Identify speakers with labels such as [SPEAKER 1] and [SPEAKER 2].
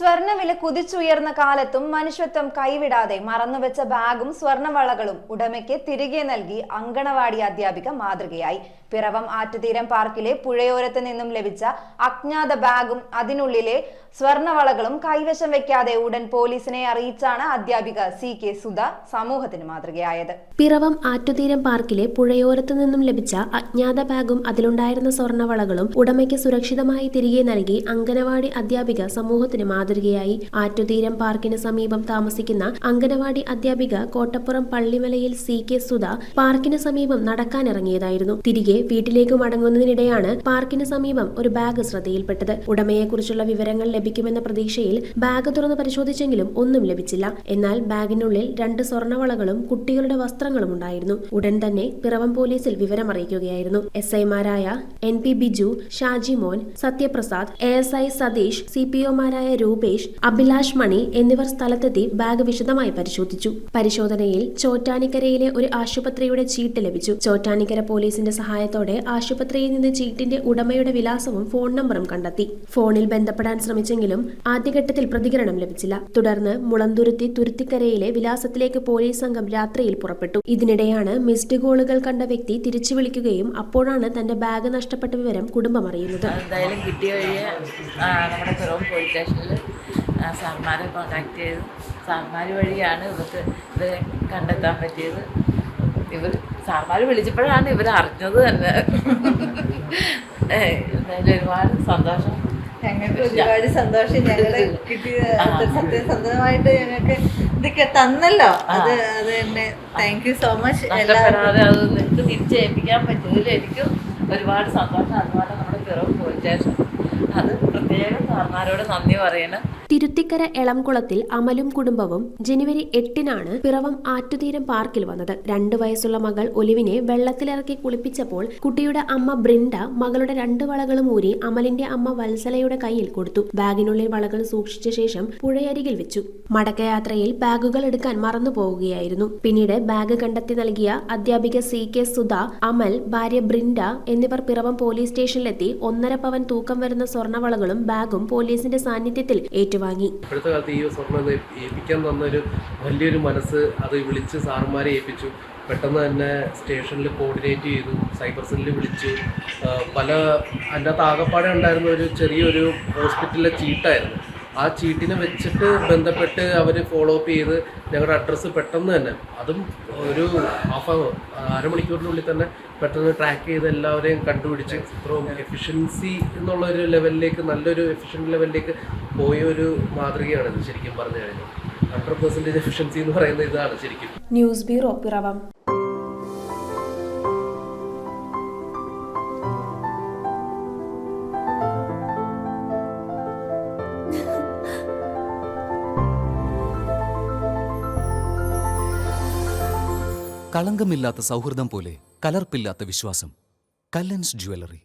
[SPEAKER 1] സ്വർണ്ണവില കുതിച്ചുയർന്ന കാലത്തും മനുഷ്യത്വം കൈവിടാതെ മറന്നുവെച്ച ബാഗും സ്വർണ്ണവളകളും ഉടമയ്ക്ക് തിരികെ നൽകി അങ്കണവാടി അധ്യാപിക മാതൃകയായി. പിറവം ആറ്റുതീരം പാർക്കിലെ പുഴയോരത്ത് നിന്നും ലഭിച്ച അജ്ഞാത ബാഗും അതിനുള്ളിലെ സ്വർണ്ണവളകളും കൈവശം വെക്കാതെ ഉടൻ പോലീസിനെ അറിയിച്ചാണ് അധ്യാപിക CK സുധ സമൂഹത്തിന് മാതൃകയായത്.
[SPEAKER 2] പിറവം ആറ്റുതീരം പാർക്കിലെ പുഴയോരത്ത് നിന്നും ലഭിച്ച അജ്ഞാത ബാഗും അതിലുണ്ടായിരുന്ന സ്വർണ്ണവളകളും ഉടമയ്ക്ക് സുരക്ഷിതമായി തിരികെ നൽകി അങ്കണവാടി അധ്യാപിക സമൂഹത്തിന് മാതൃകയായി. ആറ്റുതീരം പാർക്കിന് സമീപം താമസിക്കുന്ന അങ്കണവാടി അധ്യാപിക കോട്ടപ്പുറം പള്ളിമലയിൽ CK സുധ പാർക്കിന് സമീപം നടക്കാനിറങ്ങിയതായിരുന്നു. തിരികെ വീട്ടിലേക്ക് മടങ്ങുന്നതിനിടെയാണ് പാർക്കിന് സമീപം ഒരു ബാഗ് ശ്രദ്ധയിൽപ്പെട്ടത്. ഉടമയെക്കുറിച്ചുള്ള വിവരങ്ങൾ ലഭിക്കുമെന്ന പ്രതീക്ഷയിൽ ബാഗ് തുറന്ന് പരിശോധിച്ചെങ്കിലും ഒന്നും ലഭിച്ചില്ല. എന്നാൽ ബാഗിനുള്ളിൽ 2 സ്വർണ്ണവളകളും കുട്ടികളുടെ വസ്ത്രങ്ങളും ഉണ്ടായിരുന്നു. ഉടൻ തന്നെ പിറവം പോലീസിൽ വിവരമറിയിക്കുകയായിരുന്നു. SI മാരായ NP ബിജു, ഷാജി മോൻ, സത്യപ്രസാദ്, ASI സതീഷ്, CPO മാരായ രൂപേഷ്, അഭിലാഷ് മണി എന്നിവർ സ്ഥലത്തെത്തി ബാഗ് വിശദമായി പരിശോധിച്ചു. പരിശോധനയിൽ ചോറ്റാനിക്കരയിലെ ഒരു ആശുപത്രിയുടെ ചീട്ട് ലഭിച്ചു. ചോറ്റാനിക്കര പോലീസിന്റെ സഹായത്തോടെ ആശുപത്രിയിൽ നിന്ന് ചീട്ടിന്റെ ഉടമയുടെ വിലാസവും ഫോൺ നമ്പറും കണ്ടെത്തി. ഫോണിൽ ബന്ധപ്പെടാൻ ശ്രമിച്ചെങ്കിലും ആദ്യഘട്ടത്തിൽ പ്രതികരണം ലഭിച്ചില്ല. തുടർന്ന് മുളന്തുരുത്തി തുരുത്തിക്കരയിലെ വിലാസത്തിലേക്ക് പോലീസ് സംഘം രാത്രിയിൽ പുറപ്പെട്ടു. ഇതിനിടെയാണ് മിസ്ഡ് കോളുകൾ കണ്ട വ്യക്തി തിരിച്ചു വിളിക്കുകയും അപ്പോഴാണ് തന്റെ ബാഗ് നഷ്ടപ്പെട്ട വിവരം കുടുംബം അറിയുന്നത്.
[SPEAKER 3] എന്തായാലും കിട്ടിയ വഴിയെ നമ്മുടെ പിറവം പോലീസ് സ്റ്റേഷനിൽ സാർമാരെ കോൺടാക്ട് ചെയ്തു. സാർമാർ വഴിയാണ് ഇവർക്ക് ഇത് കണ്ടെത്താൻ പറ്റിയത്. സാർമാർ വിളിച്ചപ്പോഴാണ് ഇവർ അറിഞ്ഞത് തന്നെ. എന്തായാലും ഒരുപാട് സന്തോഷം.
[SPEAKER 4] ഞങ്ങൾക്ക് ഒരുപാട് സന്തോഷം. ഞങ്ങള് കിട്ടിയ സത്യസന്ധമായിട്ട് ഞങ്ങൾക്ക് ഇതൊക്കെ തന്നല്ലോ. അത് തന്നെ താങ്ക് യു സോ മച്ച്.
[SPEAKER 3] നഷ്ടപ്പെടാതെ അത് നിങ്ങൾക്ക് തിരിച്ചേൽപ്പിക്കാൻ പറ്റിയതിൽ എനിക്കും ഒരുപാട് സന്തോഷം. അതുപോലെ നമ്മുടെ പിറവം പോലീസ് സ്റ്റേഷൻ അത് പ്രത്യേകം സാർമാരോട് നന്ദി പറയണം.
[SPEAKER 2] തിരുത്തിക്കര എളംകുളത്തിൽ അമലും കുടുംബവും ജനുവരി 8-നാണ് പിറവം ആറ്റുതീരം പാർക്കിൽ വന്നത്. 2 വയസ്സുള്ള മകൾ ഒലിവിനെ വെള്ളത്തിലിറക്കി കുളിപ്പിച്ചപ്പോൾ കുട്ടിയുടെ അമ്മ ബ്രിൻഡ മകളുടെ 2 വളകളും ഊരി അമലിന്റെ അമ്മ വത്സലയുടെ കയ്യിൽ കൊടുത്തു. ബാഗിനുള്ളിൽ വളകൾ സൂക്ഷിച്ച ശേഷം പുഴയരികിൽ വെച്ചു. മടക്കയാത്രയിൽ ബാഗുകൾ എടുക്കാൻ മറന്നു പോവുകയായിരുന്നു. പിന്നീട് ബാഗ് കണ്ടെത്തി നൽകിയ അധ്യാപിക CK സുധ, അമൽ, ഭാര്യ ബ്രിൻഡ എന്നിവർ പിറവം പോലീസ് സ്റ്റേഷനിലെത്തി 1.5 പവൻ തൂക്കം വരുന്ന സ്വർണ്ണവളകളും ബാഗും പോലീസിന്റെ സാന്നിധ്യത്തിൽ ഏറ്റുവാങ്ങി.
[SPEAKER 5] ഇപ്പോഴത്തെ കാലത്ത് ഈ സ്വർണ്ണം ഏൽപ്പിക്കാൻ തന്നൊരു വലിയൊരു മനസ്സ്, അത് വിളിച്ച് സാറുമാരെ ഏൽപ്പിച്ചു. പെട്ടെന്ന് തന്നെ സ്റ്റേഷനിൽ കോർഡിനേറ്റ് ചെയ്തു, സൈബർ സെല്ലിൽ വിളിച്ചു. അതിൻ്റെ അകത്ത് ആകപ്പാടെ ഉണ്ടായിരുന്ന ഒരു ചെറിയൊരു ഹോസ്പിറ്റലിലെ ചീട്ടായിരുന്നു. ആ ചീട്ടിനെ വെച്ചിട്ട് ബന്ധപ്പെട്ട് അവർ ഫോളോ അപ്പ് ചെയ്ത് ഞങ്ങളുടെ അഡ്രസ്സ് പെട്ടെന്ന് തന്നെ, അതും ഒരു അരമണിക്കൂറിനുള്ളിൽ തന്നെ പെട്ടെന്ന് ട്രാക്ക് ചെയ്ത് എല്ലാവരെയും കണ്ടുപിടിച്ച് ഇത്രയും എഫിഷ്യൻസി എന്നുള്ളൊരു ലെവലിലേക്ക്, നല്ലൊരു എഫിഷ്യൻറ്റ് ലെവലിലേക്ക് പോയൊരു മാതൃകയാണിത്. ശരിക്കും പറഞ്ഞു കഴിഞ്ഞാൽ 100% എഫിഷ്യൻസി എന്ന് പറയുന്നത് ഇതാണ് ശരിക്കും.
[SPEAKER 2] News bureau, Piravom.
[SPEAKER 6] കളങ്കമില്ലാത്ത സൗഹൃദം പോലെ കലർപ്പില്ലാത്ത വിശ്വാസം. കല്ലൻസ് ജ്വല്ലറി.